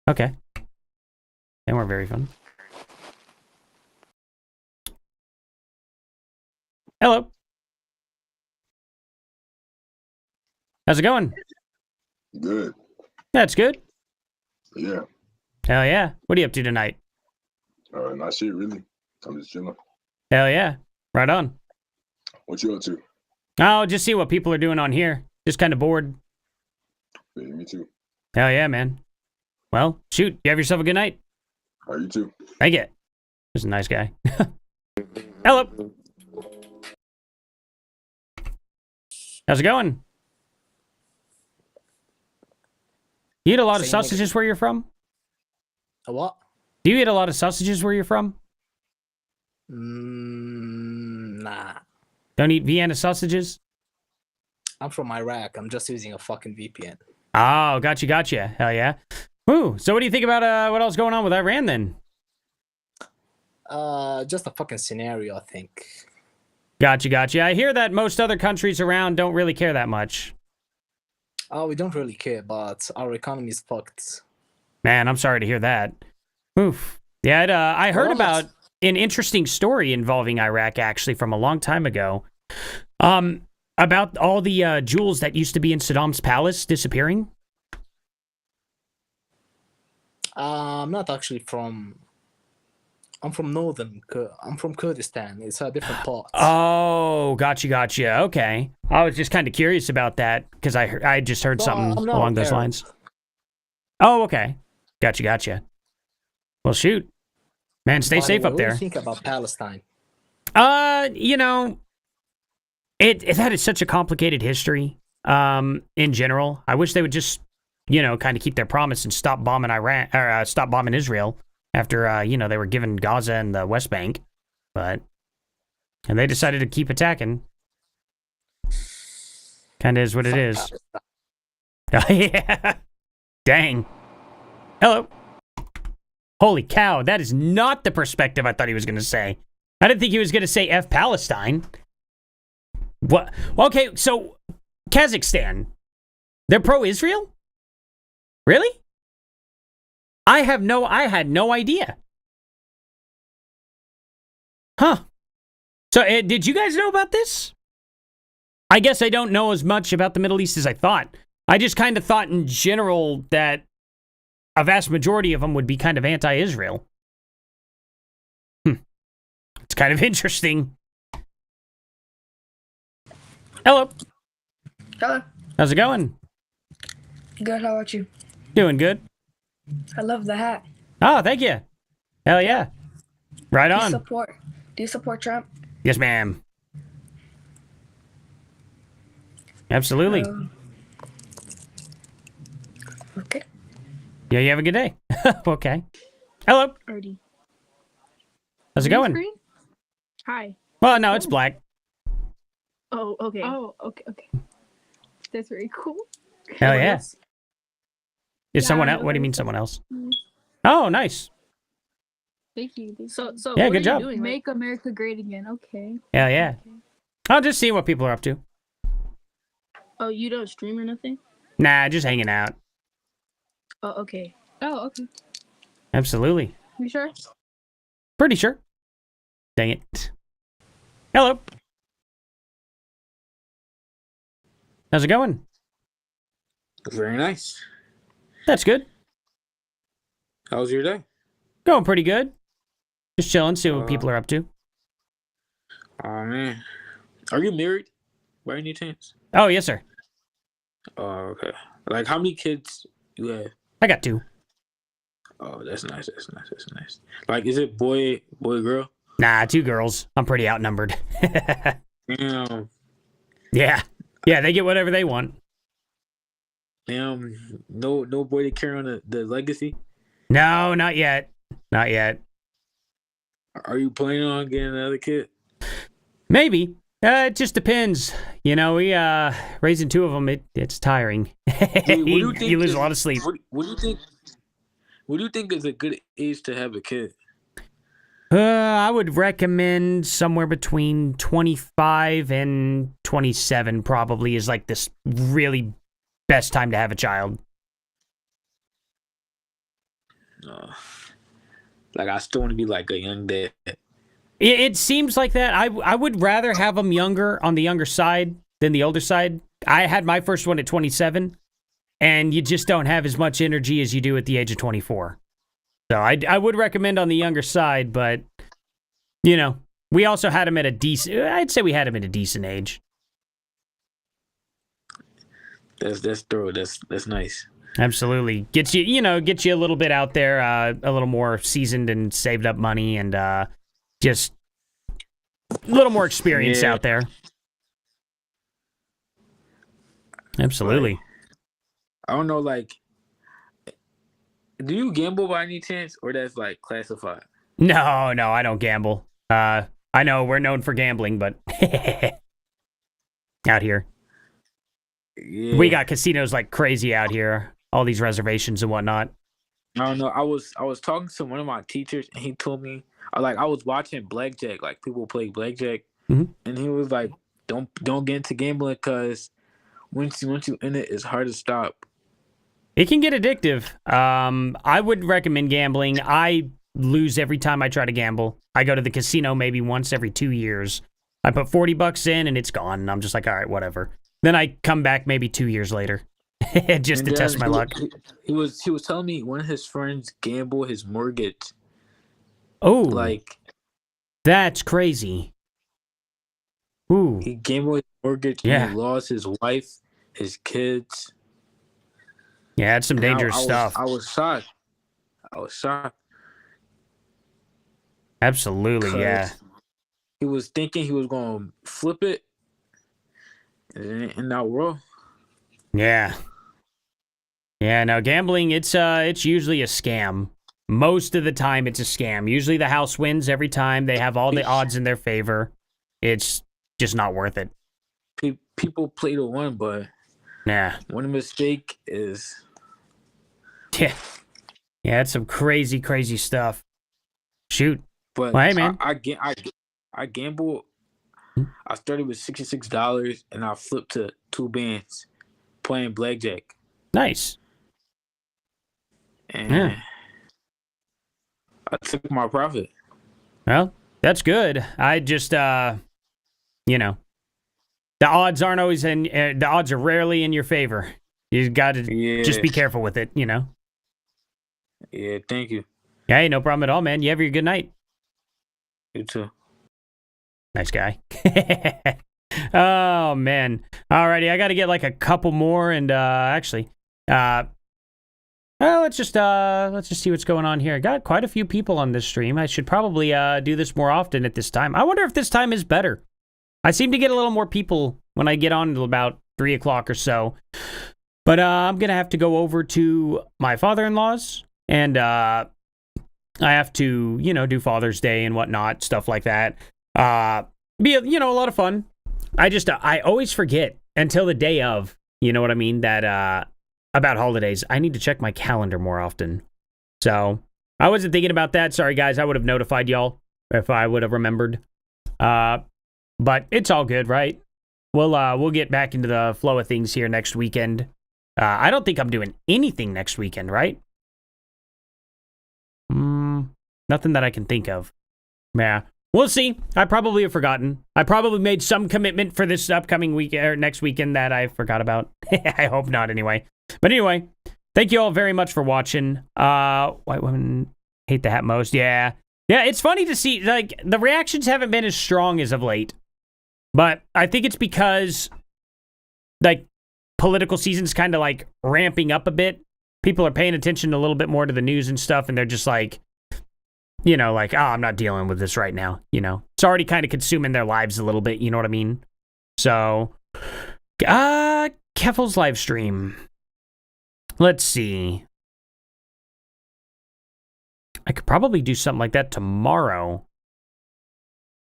Okay. They weren't very fun. Hello. How's it going? Good. That's good. Yeah. Hell yeah. What are you up to tonight? Not shit, really. I'm just chilling. Hell yeah. Right on. What you up to? Oh, just see what people are doing on here. Just kind of bored. Yeah, me too. Hell yeah, man. Well, shoot. You have yourself a good night. All right, you too. Thank you. He's a nice guy. Hello. How's it going? You eat a lot of sausages where you're from? A what? Do you eat a lot of sausages where you're from? Nah. Don't eat Vienna sausages? I'm from Iraq. I'm just using a fucking VPN. Oh, gotcha. Hell yeah. Woo. So what do you think about what else going on with Iran then? Just a fucking scenario, I think. Gotcha. I hear that most other countries around don't really care that much. Oh, we don't really care, but our economy is fucked. Man, I'm sorry to hear that. Oof. Yeah, I heard about an interesting story involving Iraq, actually, from a long time ago. About all the jewels that used to be in Saddam's palace disappearing. I'm not actually from I'm from I'm from Kurdistan. It's a different part. Oh, gotcha. Okay. I was just kind of curious about that because I just heard something I'm not along those Arab. lines. Oh, okay. Gotcha. Well, shoot. Man, stay By the safe way, up what do there. you think about Palestine? You know, it had such a complicated history, in general. I wish they would just, kind of keep their promise and stop bombing Iran, or stop bombing Israel after, they were given Gaza and the West Bank. And they decided to keep attacking. Kind of is what it is. Yeah. Dang. Hello. Holy cow, that is not the perspective I thought he was going to say. I didn't think he was going to say F Palestine. What? Okay, so Kazakhstan, they're pro-Israel? Really? I had no idea. Huh. So, did you guys know about this? I guess I don't know as much about the Middle East as I thought. I just kind of thought in general that a vast majority of them would be kind of anti-Israel. It's kind of interesting. Hello. Hello. How's it going? Good. How about you? Doing good. I love the hat. Oh, thank you. Hell yeah. Right on. Do you support Trump? Yes, ma'am. Absolutely. Okay. Yeah, you have a good day. Okay. Hello. Already. How's it going? Screen? Hi. Well, no, it's black. Oh, okay. Oh, okay. That's very cool. Hell yeah. Is Yeah, someone I else? know What do you that mean is someone else? Mm. Oh, nice. Thank you. So Yeah, what good are job. you doing? Make America great again. Okay. Hell yeah. I'll just see what people are up to. Oh, you don't stream or nothing? Nah, just hanging out. Oh, okay. Oh, okay. Absolutely. You sure? Pretty sure. Dang it. Hello. How's it going? Very nice. That's good. How was your day? Going pretty good. Just chilling, see what people are up to. Oh man, are you married by any chance? Oh, yes, sir. Oh, okay. Like, how many kids you have? I got 2. Oh, that's nice. That's nice. Like, is it boy, girl? Nah, 2 girls. I'm pretty outnumbered. Damn. Yeah. Yeah, they get whatever they want. Damn. No boy to carry on the legacy? No, not yet. Not yet. Are you planning on getting another kid? Maybe. It just depends. We raising 2 of them, it's tiring. You lose a lot of sleep. What do you think? What do you think is a good age to have a kid? I would recommend somewhere between 25 and 27 probably is like this really best time to have a child. Like, I still want to be like a young dad. It seems like that. I would rather have them younger, on the younger side, than the older side. I had my first one at 27, and you just don't have as much energy as you do at the age of 24. So I would recommend on the younger side, but, we also had him at I'd say we had him at a decent age. That's thorough. That's nice. Absolutely. Gets you a little bit out there, a little more seasoned and saved up money, and just a little more experience out there. Absolutely. Like, I don't know, like, do you gamble by any chance, or that's like classified? No, I don't gamble. I know we're known for gambling, but out here. Yeah. We got casinos like crazy out here. All these reservations and whatnot. I don't know. I was talking to one of my teachers, and he told me, I was watching blackjack, like people play blackjack, and he was like, "Don't get into gambling, because once you in it, it's hard to stop." It can get addictive. I would recommend gambling. I lose every time I try to gamble. I go to the casino maybe once every 2 years. I put $40 in, and it's gone. And I'm just like, all right, whatever. Then I come back maybe 2 years later, just to test my luck. He was telling me one of his friends gambled his mortgage, Oh, Like, that's crazy. Ooh. he gambled his mortgage and Yeah. he lost his wife, his kids. Yeah, that's some And dangerous stuff. I was shocked. I was shocked. Absolutely, yeah. He was thinking he was going to flip it in that world. Yeah. Yeah, no, gambling, it's usually a scam. Most of the time, it's a scam. Usually the house wins every time. They have all the odds in their favor. It's just not worth it. People play to win, but yeah, one mistake is... Yeah. Yeah, it's some crazy, crazy stuff. Shoot. But well, hey, man. I gambled. I started with $66 and I flipped to 2 bands playing blackjack. Nice. And yeah. I took my profit. Well, that's good. I just, you know, the odds aren't always the odds are rarely in your favor. You got to just be careful with it, you know? Yeah, thank you. Yeah, hey, no problem at all, man. You have your good night. You too. Nice guy. Oh, man. Alrighty, I got to get like a couple more and actually, well, let's just see what's going on here. I got quite a few people on this stream. I should probably do this more often at this time. I wonder if this time is better. I seem to get a little more people when I get on until about 3 o'clock or so. But I'm going to have to go over to my father-in-law's and I have to, you know, do Father's Day and whatnot, stuff like that. Be, you know, a lot of fun. I always forget until the day of, you know what I mean, that about holidays. I need to check my calendar more often. So I wasn't thinking about that. Sorry, guys. I would have notified y'all if I would have remembered. But it's all good, right? We'll get back into the flow of things here next weekend. I don't think I'm doing anything next weekend, right? Nothing that I can think of. Yeah. We'll see. I probably have forgotten. I probably made some commitment for this upcoming week or next weekend that I forgot about. I hope not anyway. But anyway, thank you all very much for watching. White women hate the hat most. Yeah. Yeah, it's funny to see, like, the reactions haven't been as strong as of late. But I think it's because, like, political season's kind of, like, ramping up a bit. People are paying attention a little bit more to the news and stuff, and they're just like, you know, like, oh, I'm not dealing with this right now, you know. It's already kind of consuming their lives a little bit, you know what I mean? So, Keffel's live stream. Let's see. I could probably do something like that tomorrow.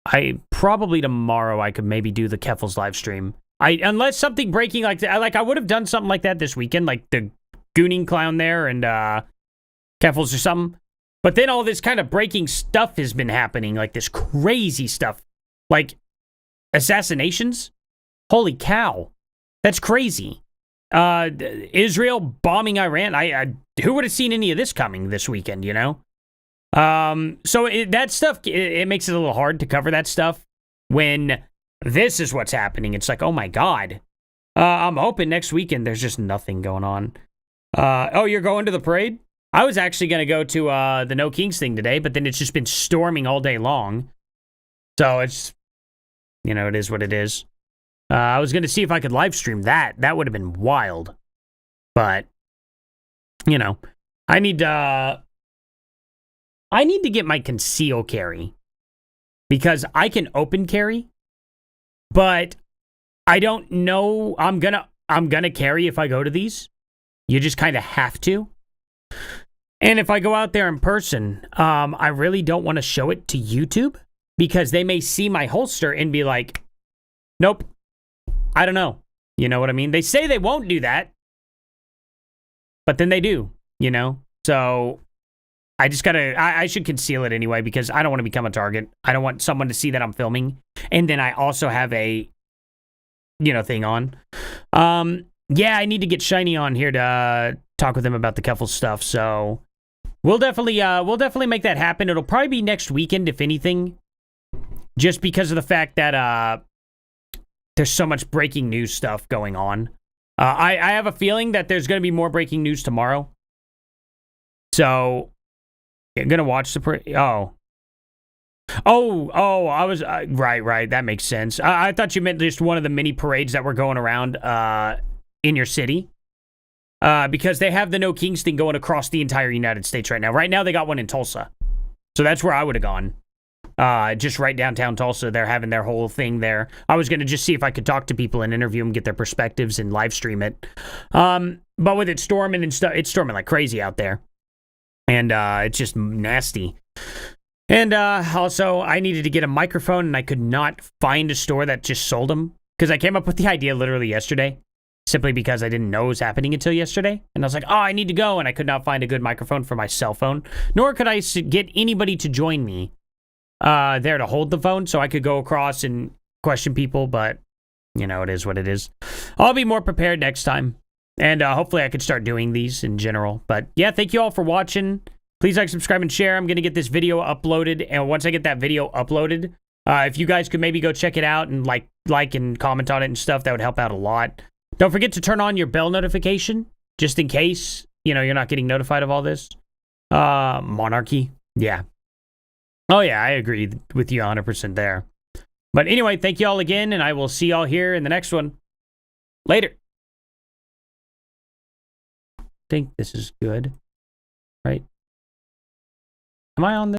Tomorrow I could maybe do the Keffel's live stream. Unless something breaking like that, like I would have done something like that this weekend, like the Gooning Clown there and Keffel's or something. But then all this kind of breaking stuff has been happening, like this crazy stuff. Like assassinations? Holy cow. That's crazy. Israel bombing Iran. Who would have seen any of this coming this weekend, you know? So that stuff, it makes it a little hard to cover that stuff when this is what's happening. It's like, oh my God. I'm hoping next weekend there's just nothing going on. Oh, you're going to the parade? I was actually going to go to the No Kings thing today, but then it's just been storming all day long. So it's, you know, it is what it is. I was going to see if I could live stream that. That would have been wild. But, you know, I need to get my conceal carry. Because I can open carry, but I don't know. I'm gonna carry if I go to these. You just kind of have to. And if I go out there in person, I really don't want to show it to YouTube because they may see my holster and be like, nope, I don't know. You know what I mean? They say they won't do that, but then they do, you know? So I just I should conceal it anyway because I don't want to become a target. I don't want someone to see that I'm filming. And then I also have a, you know, thing on. Yeah, I need to get Shiny on here to talk with him about the Keffel stuff. So we'll definitely make that happen. It'll probably be next weekend, if anything, just because of the fact that there's so much breaking news stuff going on. I have a feeling that there's going to be more breaking news tomorrow. So I'm going to watch the... Oh, Oh, I was right. That makes sense. I thought you meant just one of the mini parades that were going around in your city. Because they have the No Kings thing going across the entire United States right now. Right now, they got one in Tulsa. So that's where I would have gone. Just right downtown Tulsa. They're having their whole thing there. I was going to just see if I could talk to people and interview them, get their perspectives, and live stream it. But with it storming and stuff, it's storming like crazy out there. And it's just nasty. And also, I needed to get a microphone, and I could not find a store that just sold them. Because I came up with the idea literally yesterday. Simply because I didn't know it was happening until yesterday. And I was like, oh, I need to go. And I could not find a good microphone for my cell phone. Nor could I get anybody to join me there to hold the phone so I could go across and question people. But, you know, it is what it is. I'll be more prepared next time. And hopefully I could start doing these in general. But, yeah, thank you all for watching. Please like, subscribe, and share. I'm going to get this video uploaded. And once I get that video uploaded, if you guys could maybe go check it out and like and comment on it and stuff, that would help out a lot. Don't forget to turn on your bell notification, just in case, you know, you're not getting notified of all this. Monarchy. Yeah. Oh, yeah, I agree with you 100% there. But anyway, thank you all again, and I will see y'all here in the next one. Later. I think this is good. Right? Am I on this?